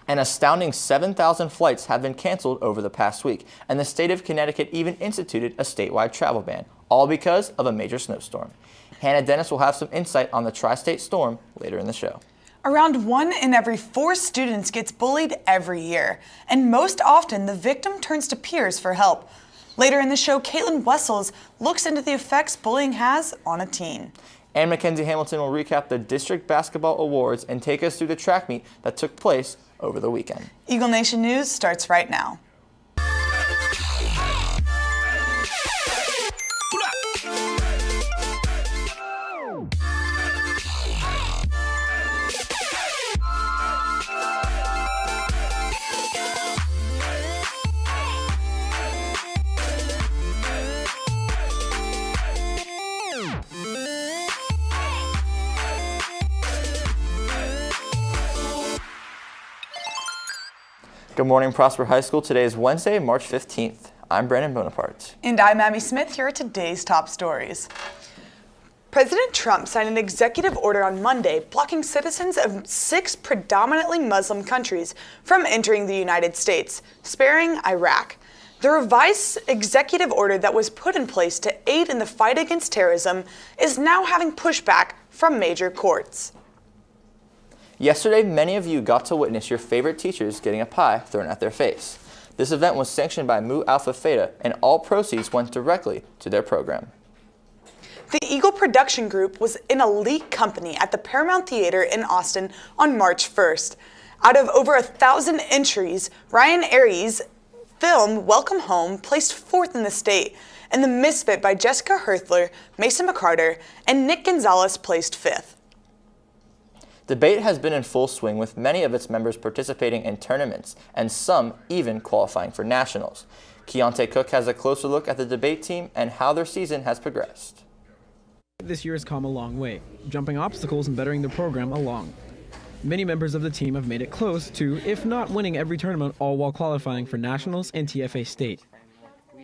An astounding 7,000 flights have been canceled over the past week, and the state of Connecticut even instituted a statewide travel ban, all because of a major snowstorm. Hannah Dennis will have some insight on the tri-state storm later in the show. Around 1 in every 4 students gets bullied every year, and most often the victim turns to peers for help. Later in the show, Caitlin Wessels looks into the effects bullying has on a teen. And Mackenzie Hamilton will recap the district basketball awards and take us through the track meet that took place over the weekend. Eagle Nation News starts right now. Good morning, Prosper High School. Today is Wednesday, March 15th. I'm Brandon Bonaparte. And I'm Abby Smith. Here are today's top stories. President Trump signed an executive order on Monday blocking citizens of 6 predominantly Muslim countries from entering the United States, sparing Iraq. The revised executive order that was put in place to aid in the fight against terrorism is now having pushback from major courts. Yesterday, many of you got to witness your favorite teachers getting a pie thrown at their face. This event was sanctioned by Mu Alpha Theta, and all proceeds went directly to their program. The Eagle Production Group was an elite company at the Paramount Theater in Austin on March 1st. Out of over 1,000 entries, Ryan Aries' film Welcome Home placed 4th in the state, and The Misfit by Jessica Herthler, Mason McCarter, and Nick Gonzalez placed 5th. Debate has been in full swing, with many of its members participating in tournaments and some even qualifying for nationals. Keontae Cook has a closer look at the debate team and how their season has progressed. This year has come a long way, jumping obstacles and bettering the program along. Many members of the team have made it close to, if not winning every tournament, all while qualifying for nationals and TFA state.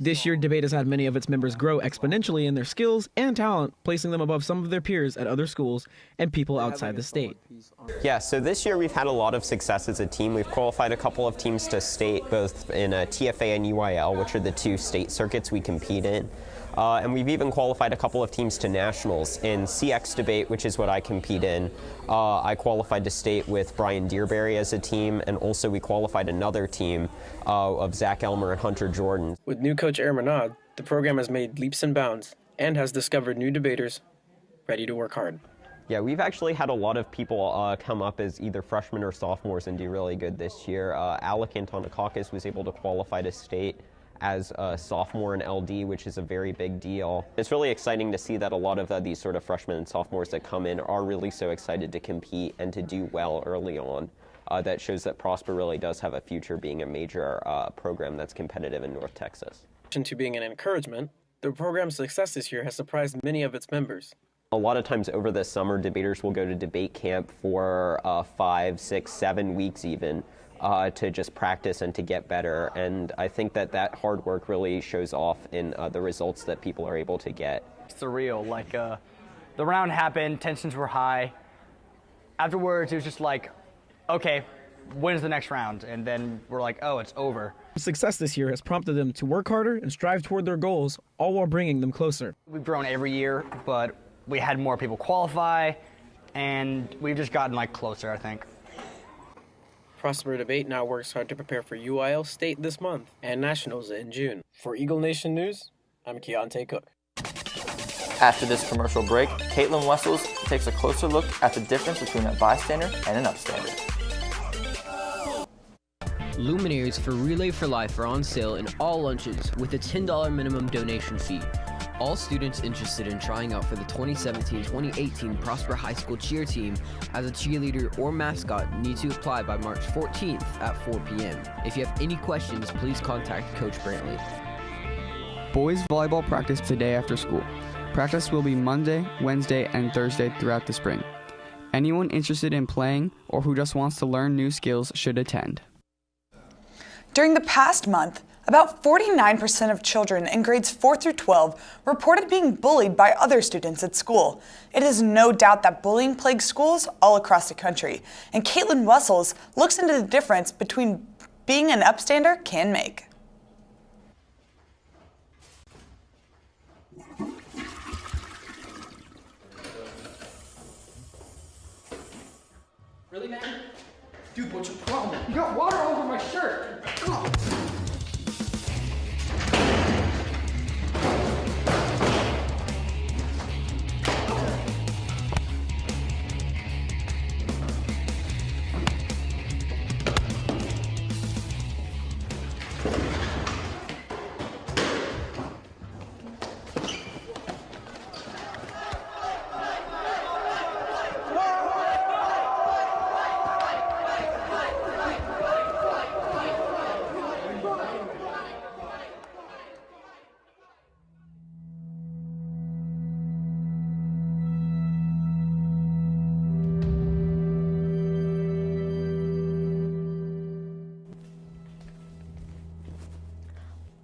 This year, debate has had many of its members grow exponentially in their skills and talent, placing them above some of their peers at other schools and people outside the state. Yeah, so this year we've had a lot of success as a team. We've qualified a couple of teams to state, both in TFA and UIL, which are the 2 state circuits we compete in. And we've even qualified a couple of teams to nationals. In CX debate, which is what I compete in, I qualified to state with Brian Dearberry as a team, and also we qualified another team of Zach Elmer and Hunter Jordan. With new coach Aaron Renaud, the program has made leaps and bounds and has discovered new debaters ready to work hard. Yeah, we've actually had a lot of people come up as either freshmen or sophomores and do really good this year. Alec Antonikakis was able to qualify to state as a sophomore in LD, which is a very big deal. It's really exciting to see that a lot of these sort of freshmen and sophomores that come in are really so excited to compete and to do well early on. That shows that Prosper really does have a future being a major program that's competitive in North Texas. In addition to being an encouragement, the program's success this year has surprised many of its members. A lot of times over the summer, debaters will go to debate camp for 5, 6, 7 weeks even, to just practice and to get better. And I think that hard work really shows off in the results that people are able to get. It's surreal. Like, the round happened, tensions were high. Afterwards, it was just like, okay, when's the next round? And then we're like, oh, it's over. Success this year has prompted them to work harder and strive toward their goals, all while bringing them closer. We've grown every year, but we had more people qualify, and we've just gotten closer, I think. Prosper Debate now works hard to prepare for UIL State this month and Nationals in June. For Eagle Nation News, I'm Keontae Cook. After this commercial break, Caitlin Wessels takes a closer look at the difference between a bystander and an upstander. Luminaries for Relay for Life are on sale in all lunches with a $10 minimum donation fee. All students interested in trying out for the 2017-2018 Prosper High School cheer team as a cheerleader or mascot need to apply by March 14th at 4 p.m. If you have any questions, please contact Coach Brantley. Boys volleyball practice today after school. Practice will be Monday, Wednesday, and Thursday throughout the spring. Anyone interested in playing or who just wants to learn new skills should attend. During the past month, About 49% of children in grades 4 through 12 reported being bullied by other students at school. It is no doubt that bullying plagues schools all across the country, and Caitlin Wessels looks into the difference between being an upstander can make. Really, man? Dude, what's your problem? You got water all over my shirt! Ugh.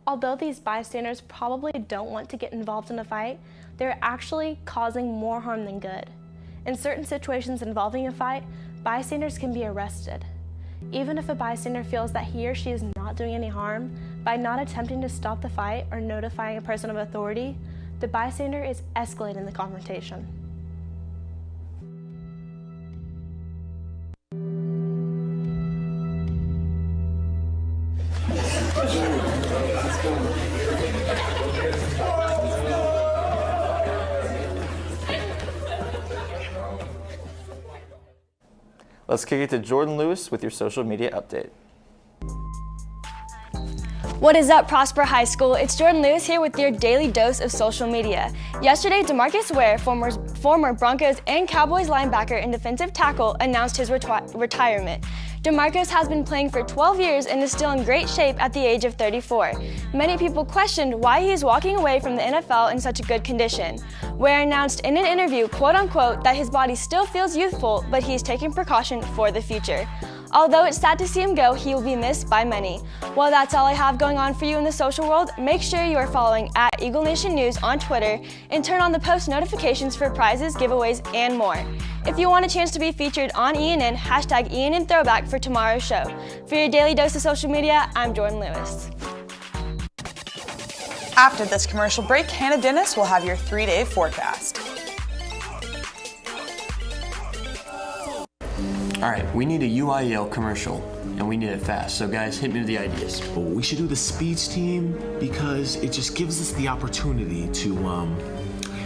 Although these bystanders probably don't want to get involved in a fight, they're actually causing more harm than good. In certain situations involving a fight, bystanders can be arrested. Even if a bystander feels that he or she is not doing any harm, by not attempting to stop the fight or notifying a person of authority, the bystander is escalating the confrontation. Let's kick it to Jordan Lewis with your social media update. What is up, Prosper High School? It's Jordan Lewis here with your daily dose of social media. Yesterday, DeMarcus Ware, former Broncos and Cowboys linebacker and defensive tackle, announced his retirement. DeMarcus has been playing for 12 years and is still in great shape at the age of 34. Many people questioned why he is walking away from the NFL in such a good condition. Ware announced in an interview, quote-unquote, that his body still feels youthful, but he is taking precaution for the future. Although it's sad to see him go, he will be missed by many. Well, that's all I have going on for you in the social world. Make sure you are following at Eagle Nation News on Twitter and turn on the post notifications for prizes, giveaways, and more. If you want a chance to be featured on ENN, hashtag ENN Throwback for tomorrow's show. For your daily dose of social media, I'm Jordan Lewis. After this commercial break, Hannah Dennis will have your 3-day forecast. All right, we need a UIL commercial, and we need it fast. So guys, hit me with the ideas. Well, we should do the speech team because it just gives us the opportunity to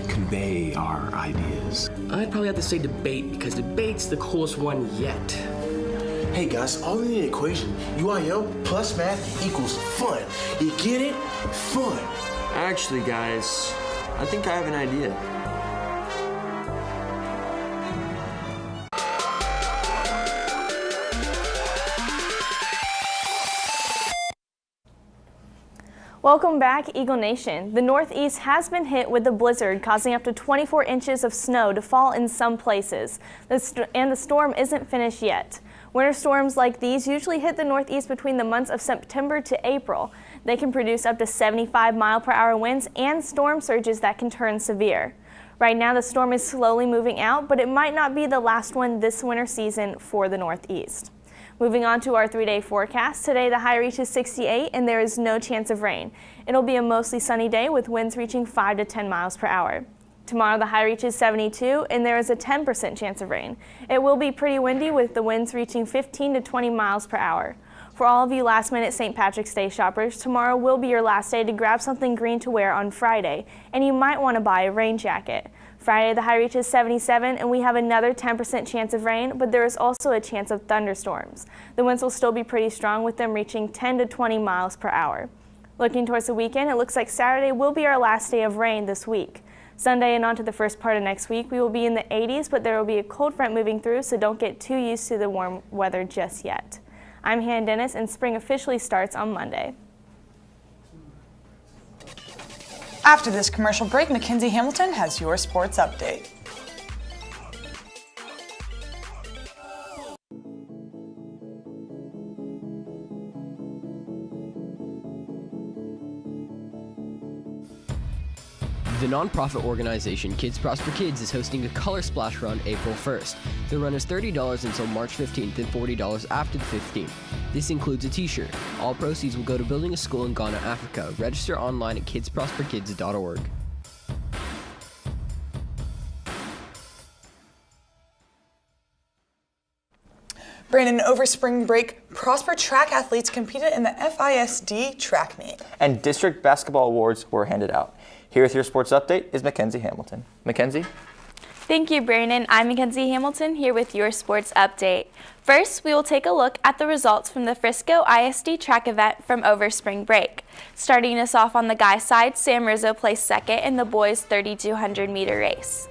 convey our ideas. I'd probably have to say debate because debate's the coolest one yet. Hey guys, all in the equation, UIL plus math equals fun. You get it? Fun. Actually, guys, I think I have an idea. Welcome back, Eagle Nation. The Northeast has been hit with a blizzard, causing up to 24 inches of snow to fall in some places. And the storm isn't finished yet. Winter storms like these usually hit the Northeast between the months of September to April. They can produce up to 75-mile-per-hour winds and storm surges that can turn severe. Right now, the storm is slowly moving out, but it might not be the last one this winter season for the Northeast. Moving on to our 3-day forecast. Today, the high reaches 68 and there is no chance of rain. It'll be a mostly sunny day with winds reaching 5 to 10 miles per hour. Tomorrow, the high reaches 72 and there is a 10% chance of rain. It will be pretty windy with the winds reaching 15 to 20 miles per hour. For all of you last-minute St. Patrick's Day shoppers, tomorrow will be your last day to grab something green to wear on Friday, and you might want to buy a rain jacket. Friday, the high reaches 77, and we have another 10% chance of rain, but there is also a chance of thunderstorms. The winds will still be pretty strong, with them reaching 10 to 20 miles per hour. Looking towards the weekend, it looks like Saturday will be our last day of rain this week. Sunday and on to the first part of next week, we will be in the 80s, but there will be a cold front moving through, so don't get too used to the warm weather just yet. I'm Hannah Dennis, and spring officially starts on Monday. After this commercial break, Mackenzie Hamilton has your sports update. The nonprofit organization Kids Prosper Kids is hosting a Color Splash Run April 1st. The run is $30 until March 15th and $40 after the 15th. This includes a t-shirt. All proceeds will go to building a school in Ghana, Africa. Register online at kidsprosperkids.org. Brandon, over spring break, Prosper track athletes competed in the FISD track meet. And district basketball awards were handed out. Here with your sports update is Mackenzie Hamilton. Mackenzie? Thank you, Brandon. I'm Mackenzie Hamilton here with your sports update. First, we will take a look at the results from the Frisco ISD track event from over spring break. Starting us off on the guys' side, Sam Rizzo placed second in the boys' 3,200 meter race.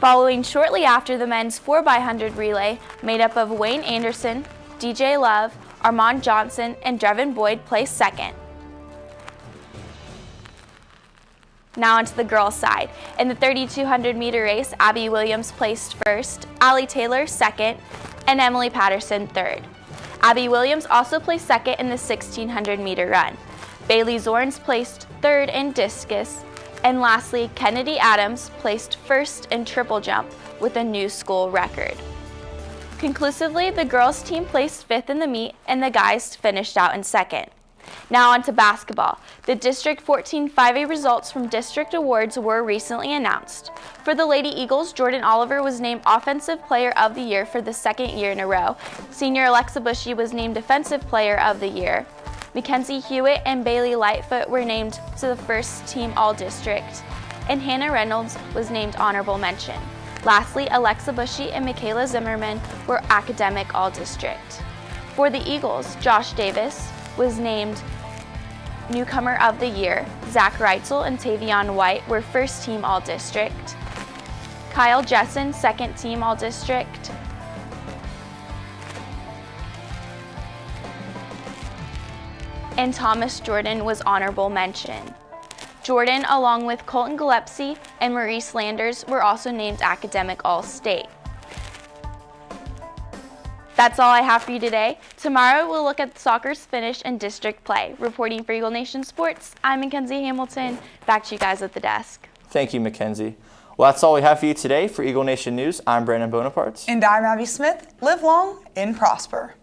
Following shortly after the men's 4x100 relay, made up of Wayne Anderson, DJ Love, Armand Johnson, and Drevin Boyd placed second. Now onto the girls' side. In the 3,200 meter race, Abby Williams placed first, Allie Taylor second, and Emily Patterson third. Abby Williams also placed second in the 1,600 meter run. Bailey Zornes placed third in discus, and lastly, Kennedy Adams placed first in triple jump with a new school record. Conclusively, the girls' team placed fifth in the meet, and the guys finished out in second. Now on to basketball. The District 14 5A results from district awards were recently announced. For the Lady Eagles, Jordan Oliver was named Offensive Player of the Year for the second year in a row. Senior Alexa Bushy was named Defensive Player of the Year. Mackenzie Hewitt and Bailey Lightfoot were named to the first team All-District, and Hannah Reynolds was named Honorable Mention. Lastly, Alexa Bushy and Michaela Zimmerman were Academic All-District. For the Eagles, Josh Davis was named Newcomer of the Year. Zach Reitzel and Tavion White were First Team All-District. Kyle Jessen, Second Team All-District. And Thomas Jordan was Honorable Mention. Jordan, along with Colton Gillespie and Maurice Landers, were also named Academic All-State. That's all I have for you today. Tomorrow we'll look at soccer's finish and district play. Reporting for Eagle Nation Sports, I'm Mackenzie Hamilton. Back to you guys at the desk. Thank you, Mackenzie. Well, that's all we have for you today. For Eagle Nation News, I'm Brandon Bonaparte. And I'm Abby Smith. Live long and prosper.